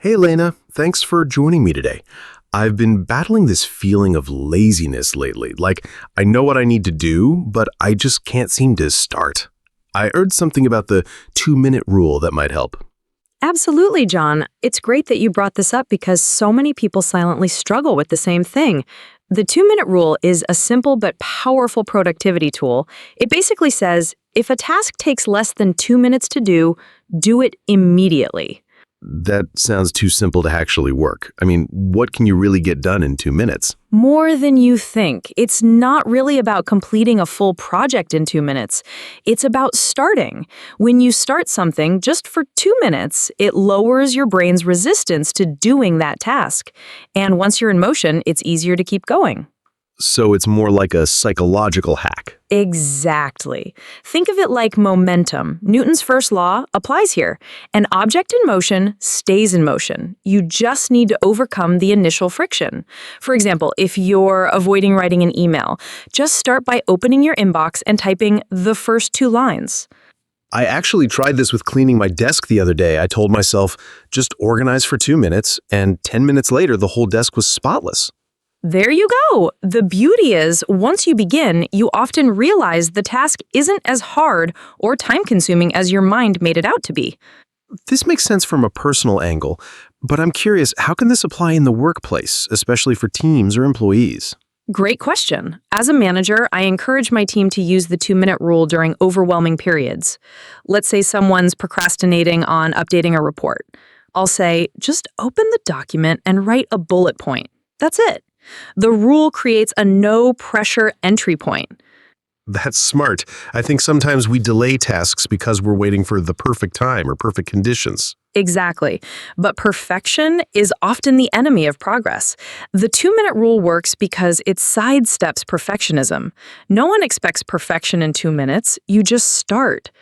Hey Elena, thanks for joining me today. I've been battling this feeling of laziness lately. Like, I know what I need to do, but I just can't seem to start. I heard something about the 2-minute rule that might help. Absolutely, John. It's great that you brought this up because so many people silently struggle with the same thing. The 2-minute rule is a simple but powerful productivity tool. It basically says if a task takes less than 2 minutes to do it immediately. That sounds too simple to actually work. I mean, what can you really get done in 2 minutes? More than you think. It's not really about completing a full project in 2 minutes. It's about starting. When you start something just for 2 minutes, it lowers your brain's resistance to doing that task. And once you're in motion, it's easier to keep going. So it's more like a psychological hack. Exactly. Think of it like momentum. Newton's first law applies here. An object in motion stays in motion. You just need to overcome the initial friction. For example, if you're avoiding writing an email, just start by opening your inbox and typing the first 2 lines. I actually tried this with cleaning my desk the other day. I told myself, just organize for 2 minutes, and 10 minutes later, the whole desk was spotless. There you go. The beauty is, once you begin, you often realize the task isn't as hard or time-consuming as your mind made it out to be. This makes sense from a personal angle, but I'm curious, how can this apply in the workplace, especially for teams or employees? Great question. As a manager, I encourage my team to use the 2-minute rule during overwhelming periods. Let's say someone's procrastinating on updating a report. I'll say, just open the document and write a bullet point. That's it. The rule creates a no-pressure entry point. That's smart. I think sometimes we delay tasks because we're waiting for the perfect time or perfect conditions. Exactly. But perfection is often the enemy of progress. The 2-minute rule works because it sidesteps perfectionism. No one expects perfection in 2 minutes. You just start.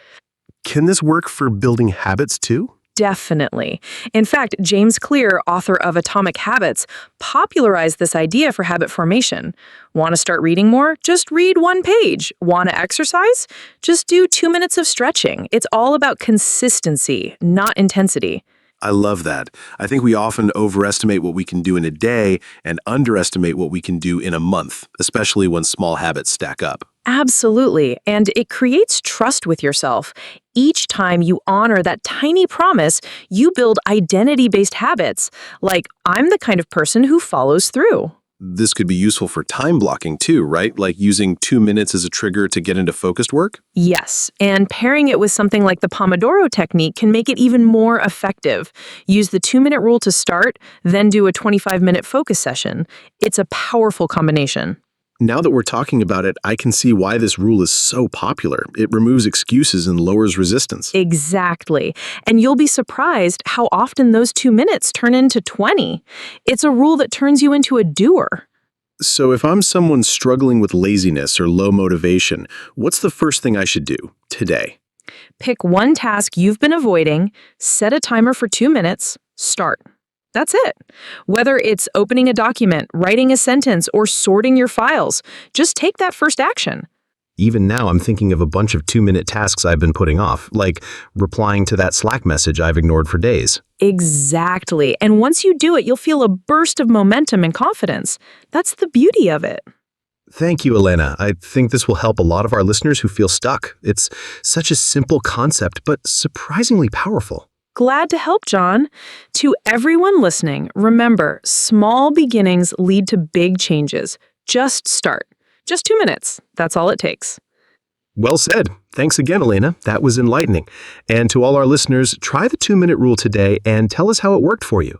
Can this work for building habits too? Definitely. In fact, James Clear, author of Atomic Habits, popularized this idea for habit formation. Want to start reading more? Just read 1 page. Want to exercise? Just do 2 minutes of stretching. It's all about consistency, not intensity. I love that. I think we often overestimate what we can do in a day and underestimate what we can do in a month, especially when small habits stack up. Absolutely. And it creates trust with yourself. Each time you honor that tiny promise, you build identity-based habits, like I'm the kind of person who follows through. This could be useful for time blocking too, right? Like using 2 minutes as a trigger to get into focused work? Yes, and pairing it with something like the Pomodoro technique can make it even more effective. Use the 2-minute rule to start, then do a 25-minute focus session. It's a powerful combination. Now that we're talking about it, I can see why this rule is so popular. It removes excuses and lowers resistance. Exactly. And you'll be surprised how often those 2 minutes turn into 20. It's a rule that turns you into a doer. So if I'm someone struggling with laziness or low motivation, what's the first thing I should do today? Pick one task you've been avoiding, set a timer for 2 minutes, start. That's it. Whether it's opening a document, writing a sentence, or sorting your files, just take that first action. Even now, I'm thinking of a bunch of 2-minute tasks I've been putting off, like replying to that Slack message I've ignored for days. Exactly. And once you do it, you'll feel a burst of momentum and confidence. That's the beauty of it. Thank you, Elena. I think this will help a lot of our listeners who feel stuck. It's such a simple concept, but surprisingly powerful. Glad to help, John. To everyone listening, remember, small beginnings lead to big changes. Just start. Just 2 minutes. That's all it takes. Well said. Thanks again, Elena. That was enlightening. And to all our listeners, try the 2-minute rule today and tell us how it worked for you.